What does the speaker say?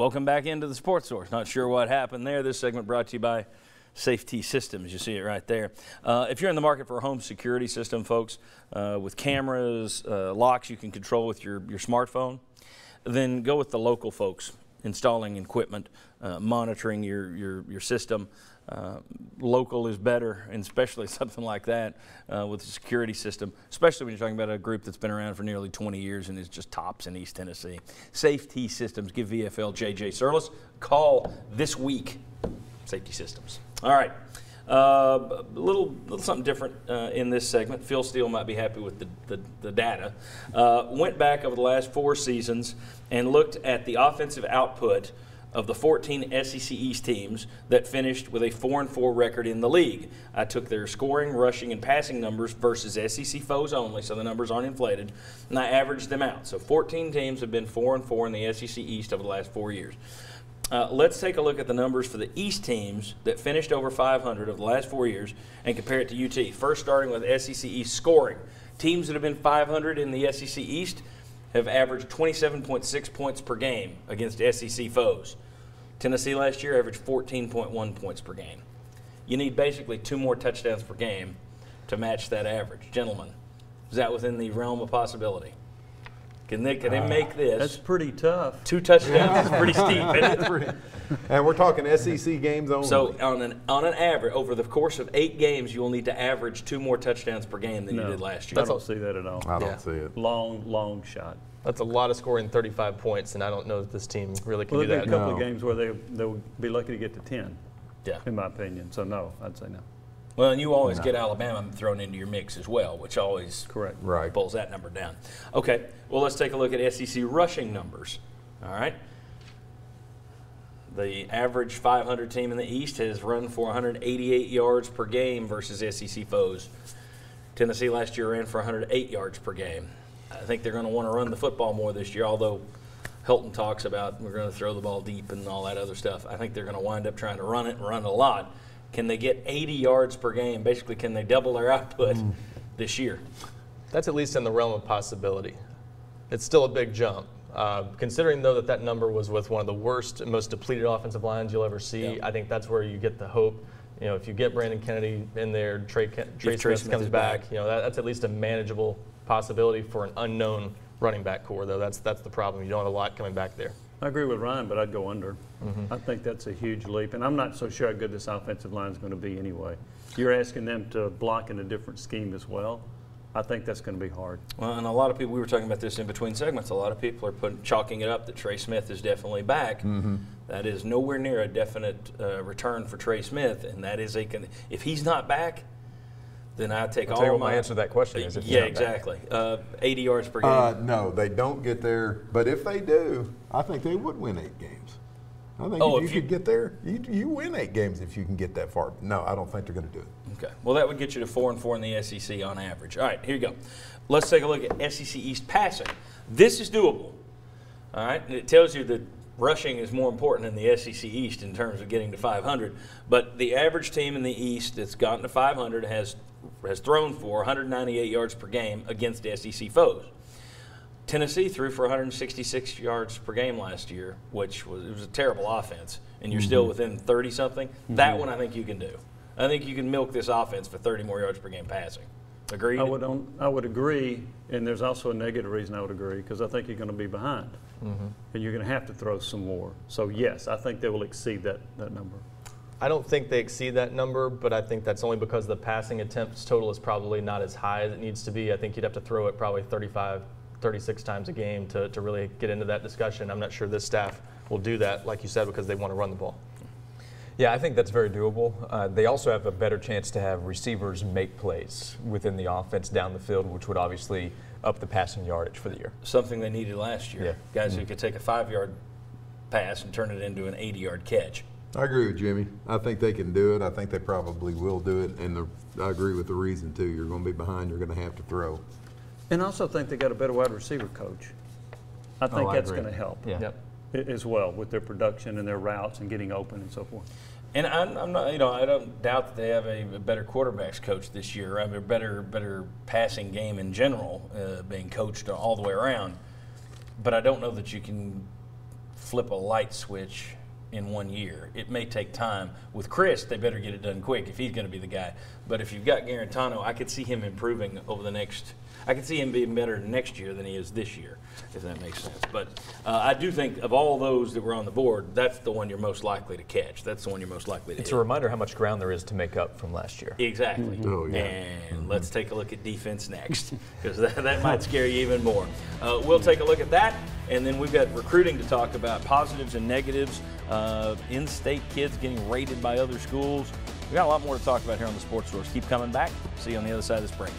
Welcome back into the Sports Source. Not sure what happened there. This segment brought to you by Safety Systems. You see it right there. If you're in the market for a home security system, folks, with cameras, locks you can control with your smartphone, then go with the local folks installing equipment, monitoring your system. Local is better, and especially something like that with a security system, especially when you're talking about a group that's been around for nearly 20 years and is just tops in East Tennessee. Safety Systems. Give VFL J.J. Surlis a call this week. Safety Systems. All right. A little something different in this segment. Phil Steele might be happy with the data. Went back over the last 4 seasons and looked at the offensive output of the 14 SEC East teams that finished with a 4-4 record in the league. I took their scoring, rushing, and passing numbers versus SEC foes only, so the numbers aren't inflated, and I averaged them out. So 14 teams have been 4-4 in the SEC East over the last 4 years. Let's take a look at the numbers for the East teams that finished over 500 over the last 4 years and compare it to UT. First, starting with SEC East scoring. Teams that have been 500 in the SEC East have averaged 27.6 points per game against SEC foes. Tennessee last year averaged 14.1 points per game. You need basically 2 more touchdowns per game to match that average. Gentlemen, is that within the realm of possibility? Can they make this? That's pretty tough. 2 touchdowns is pretty steep, isn't it? And we're talking SEC games only. So on an average, over the course of 8 games, you will need to average 2 more touchdowns per game than you did last year. I don't see that at all. I don't see it. Long shot. That's a lot of scoring, 35 points, and I don't know that this team really can Well, do there'll that. be a couple of games where they will be lucky to get to 10, Yeah. in my opinion. So, no, I'd say no. Well, and you always get Alabama thrown into your mix as well, which always Right. pulls that number down. Okay, well, let's take a look at SEC rushing numbers. All right. The average 500 team in the East has run for 188 yards per game versus SEC foes. Tennessee last year ran for 108 yards per game. I think they're going to want to run the football more this year, although Hilton talks about we're going to throw the ball deep and all that other stuff. I think they're going to wind up trying to run it and run it a lot. Can they get 80 yards per game? Basically, can they double their output this year? That's at least in the realm of possibility. It's still a big jump. Considering, though, that number was with one of the worst and most depleted offensive lines you'll ever see, I think that's where you get the hope. You know, if you get Brandon Kennedy in there, Trey Smith comes back, you know, that's at least a manageable possibility for an unknown running back core, though. That's the problem. You don't have a lot coming back there. I agree with Ryan, but I'd go under. I think that's a huge leap, and I'm not so sure how good this offensive line is going to be anyway. You're asking them to block in a different scheme as well. I think that's going to be hard. Well, and a lot of people, we were talking about this in between segments, a lot of people are chalking it up that Trey Smith is definitely back. That is nowhere near a definite return for Trey Smith, and that is if he's not back, then I take I'll all tell you of what my answer to that question is. If he's Yeah, not back. exactly. 80 yards per game. No, they don't get there. But if they do, I think they would win 8 games. I think if you could get there, you win 8 games if you can get that far. No, I don't think they're going to do it. Okay. Well, that would get you to 4-4 in the SEC on average. All right, here you go. Let's take a look at SEC East passing. This is doable. All right, and it tells you that rushing is more important in the SEC East in terms of getting to 500. But the average team in the East that's gotten to 500 has thrown for 198 yards per game against SEC foes. Tennessee threw for 166 yards per game last year, which was a terrible offense, and you're still within 30-something. That one I think you can do. I think you can milk this offense for 30 more yards per game passing. Agreed? I would agree, and there's also a negative reason I would agree, because I think you're going to be behind, and you're going to have to throw some more. So, yes, I think they will exceed that number. I don't think they exceed that number, but I think that's only because the passing attempts total is probably not as high as it needs to be. I think you'd have to throw it probably 35, 36 times a game to really get into that discussion. I'm not sure this staff will do that, like you said, because they want to run the ball. Yeah, I think that's very doable. They also have a better chance to have receivers make plays within the offense down the field, which would obviously up the passing yardage for the year. Something they needed last year. Yeah. Guys who could take a 5-yard pass and turn it into an 80-yard catch. I agree with Jimmy. I think they can do it. I think they probably will do it. And I agree with the reason, too. You're going to be behind. You're going to have to throw. And I also think they got a better wide receiver coach. I think that's going to help as well with their production and their routes and getting open and so forth. And I'm not, I don't doubt that they have a better quarterbacks coach this year. I mean, a better passing game in general being coached all the way around. But I don't know that you can flip a light switch in 1 year. It may take time. With Chris, they better get it done quick if he's going to be the guy. But if you've got Garantano, I could see him improving over the next. I could see him being better next year than he is this year, if that makes sense. But I do think of all those that were on the board, that's the one you're most likely to catch. That's the one you're most likely to It's hit. a reminder how much ground there is to make up from last year. Exactly. Oh, yeah. And let's take a look at defense next, because that might scare you even more. We'll take a look at that, and then we've got recruiting to talk about, positives and negatives, in-state kids getting rated by other schools. We got a lot more to talk about here on the Sports Source. Keep coming back. See you on the other side of this break.